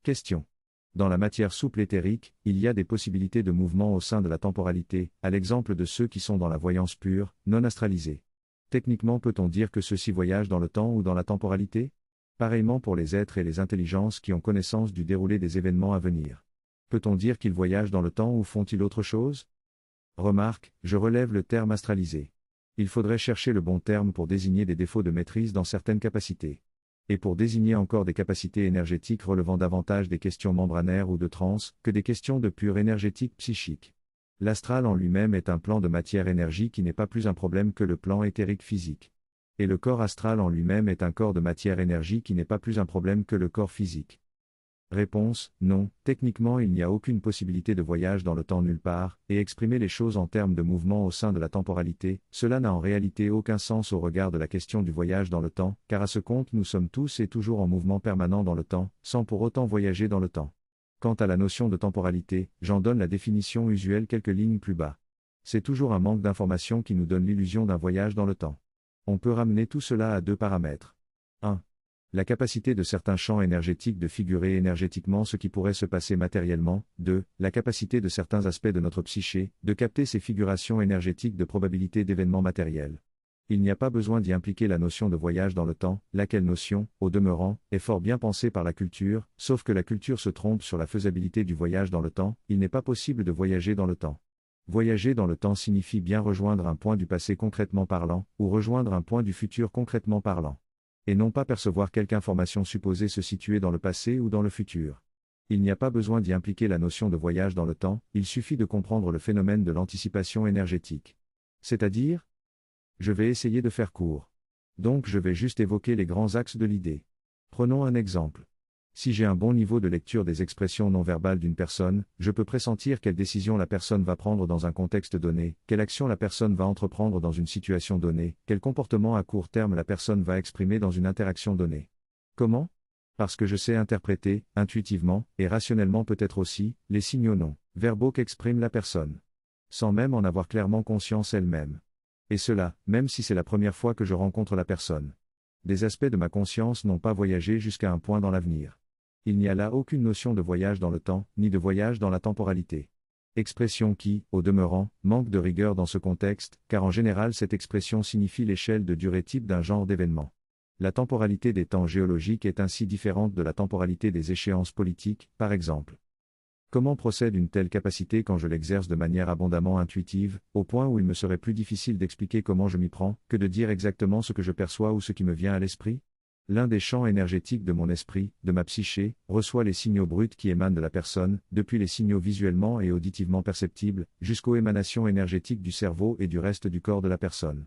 Question. Dans la matière souple éthérique, il y a des possibilités de mouvement au sein de la temporalité, à l'exemple de ceux qui sont dans la voyance pure, non astralisée. Techniquement, peut-on dire que ceux-ci voyagent dans le temps ou dans la temporalité? Pareillement pour les êtres et les intelligences qui ont connaissance du déroulé des événements à venir. Peut-on dire qu'ils voyagent dans le temps ou font-ils autre chose? Remarque, je relève le terme astralisé. Il faudrait chercher le bon terme pour désigner des défauts de maîtrise dans certaines capacités. Et pour désigner encore des capacités énergétiques relevant davantage des questions membranaires ou de transe, que des questions de pure énergétique psychique. L'astral en lui-même est un plan de matière-énergie qui n'est pas plus un problème que le plan éthérique physique. Et le corps astral en lui-même est un corps de matière-énergie qui n'est pas plus un problème que le corps physique. Réponse, non, techniquement il n'y a aucune possibilité de voyage dans le temps nulle part, et exprimer les choses en termes de mouvement au sein de la temporalité, cela n'a en réalité aucun sens au regard de la question du voyage dans le temps, car à ce compte nous sommes tous et toujours en mouvement permanent dans le temps, sans pour autant voyager dans le temps. Quant à la notion de temporalité, j'en donne la définition usuelle quelques lignes plus bas. C'est toujours un manque d'information qui nous donne l'illusion d'un voyage dans le temps. On peut ramener tout cela à deux paramètres. 1. La capacité de certains champs énergétiques de figurer énergétiquement ce qui pourrait se passer matériellement. 2. La capacité de certains aspects de notre psyché, de capter ces figurations énergétiques de probabilité d'événements matériels. Il n'y a pas besoin d'y impliquer la notion de voyage dans le temps, laquelle notion, au demeurant, est fort bien pensée par la culture, sauf que la culture se trompe sur la faisabilité du voyage dans le temps, il n'est pas possible de voyager dans le temps. Voyager dans le temps signifie bien rejoindre un point du passé concrètement parlant, ou rejoindre un point du futur concrètement parlant. Et non pas percevoir quelque information supposée se situer dans le passé ou dans le futur. Il n'y a pas besoin d'y impliquer la notion de voyage dans le temps, il suffit de comprendre le phénomène de l'anticipation énergétique. C'est-à-dire? Je vais essayer de faire court. Donc je vais juste évoquer les grands axes de l'idée. Prenons un exemple. Si j'ai un bon niveau de lecture des expressions non verbales d'une personne, je peux pressentir quelle décision la personne va prendre dans un contexte donné, quelle action la personne va entreprendre dans une situation donnée, quel comportement à court terme la personne va exprimer dans une interaction donnée. Comment? Parce que je sais interpréter, intuitivement, et rationnellement peut-être aussi, les signaux non verbaux qu'exprime la personne. Sans même en avoir clairement conscience elle-même. Et cela, même si c'est la première fois que je rencontre la personne. Des aspects de ma conscience n'ont pas voyagé jusqu'à un point dans l'avenir. Il n'y a là aucune notion de voyage dans le temps, ni de voyage dans la temporalité. Expression qui, au demeurant, manque de rigueur dans ce contexte, car en général cette expression signifie l'échelle de durée type d'un genre d'événement. La temporalité des temps géologiques est ainsi différente de la temporalité des échéances politiques, par exemple. Comment procède une telle capacité quand je l'exerce de manière abondamment intuitive, au point où il me serait plus difficile d'expliquer comment je m'y prends, que de dire exactement ce que je perçois ou ce qui me vient à l'esprit? L'un des champs énergétiques de mon esprit, de ma psyché, reçoit les signaux bruts qui émanent de la personne, depuis les signaux visuellement et auditivement perceptibles, jusqu'aux émanations énergétiques du cerveau et du reste du corps de la personne.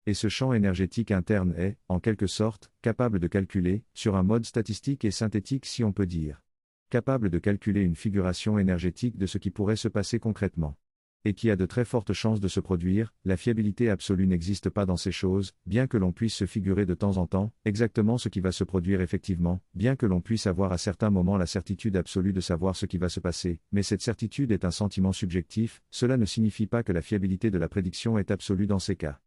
Et ce champ énergétique interne est, en quelque sorte, capable de calculer, sur un mode statistique et synthétique si on peut dire. Capable de calculer une figuration énergétique de ce qui pourrait se passer concrètement. Et qui a de très fortes chances de se produire, la fiabilité absolue n'existe pas dans ces choses, bien que l'on puisse se figurer de temps en temps, exactement ce qui va se produire effectivement, bien que l'on puisse avoir à certains moments la certitude absolue de savoir ce qui va se passer, mais cette certitude est un sentiment subjectif, cela ne signifie pas que la fiabilité de la prédiction est absolue dans ces cas.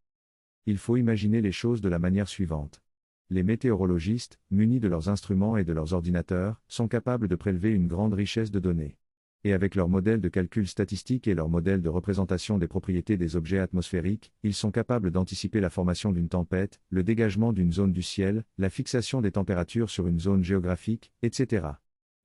Il faut imaginer les choses de la manière suivante. Les météorologistes, munis de leurs instruments et de leurs ordinateurs, sont capables de prélever une grande richesse de données. Et avec leurs modèles de calcul statistique et leurs modèles de représentation des propriétés des objets atmosphériques, ils sont capables d'anticiper la formation d'une tempête, le dégagement d'une zone du ciel, la fixation des températures sur une zone géographique, etc.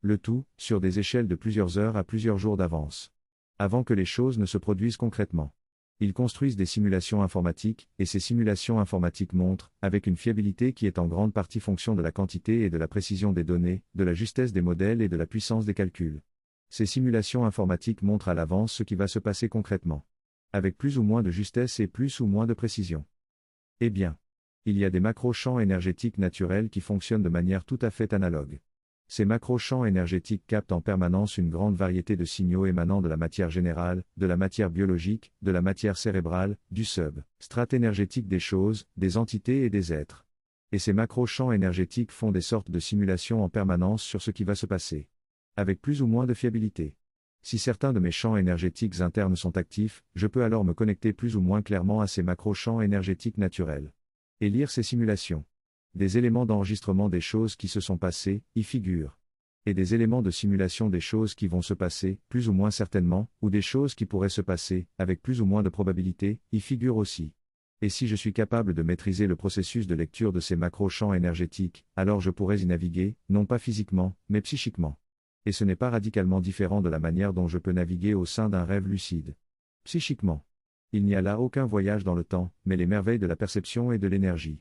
Le tout, sur des échelles de plusieurs heures à plusieurs jours d'avance. Avant que les choses ne se produisent concrètement. Ils construisent des simulations informatiques, et ces simulations informatiques montrent, avec une fiabilité qui est en grande partie fonction de la quantité et de la précision des données, de la justesse des modèles et de la puissance des calculs. Ces simulations informatiques montrent à l'avance ce qui va se passer concrètement. Avec plus ou moins de justesse et plus ou moins de précision. Eh bien, il y a des macro-champs énergétiques naturels qui fonctionnent de manière tout à fait analogue. Ces macro-champs énergétiques captent en permanence une grande variété de signaux émanant de la matière générale, de la matière biologique, de la matière cérébrale, du substrat énergétique des choses, des entités et des êtres. Et ces macro-champs énergétiques font des sortes de simulations en permanence sur ce qui va se passer. Avec plus ou moins de fiabilité. Si certains de mes champs énergétiques internes sont actifs, je peux alors me connecter plus ou moins clairement à ces macro-champs énergétiques naturels. Et lire ces simulations. Des éléments d'enregistrement des choses qui se sont passées, y figurent. Et des éléments de simulation des choses qui vont se passer, plus ou moins certainement, ou des choses qui pourraient se passer, avec plus ou moins de probabilité, y figurent aussi. Et si je suis capable de maîtriser le processus de lecture de ces macro-champs énergétiques, alors je pourrais y naviguer, non pas physiquement, mais psychiquement. Et ce n'est pas radicalement différent de la manière dont je peux naviguer au sein d'un rêve lucide. Psychiquement. Il n'y a là aucun voyage dans le temps, mais les merveilles de la perception et de l'énergie.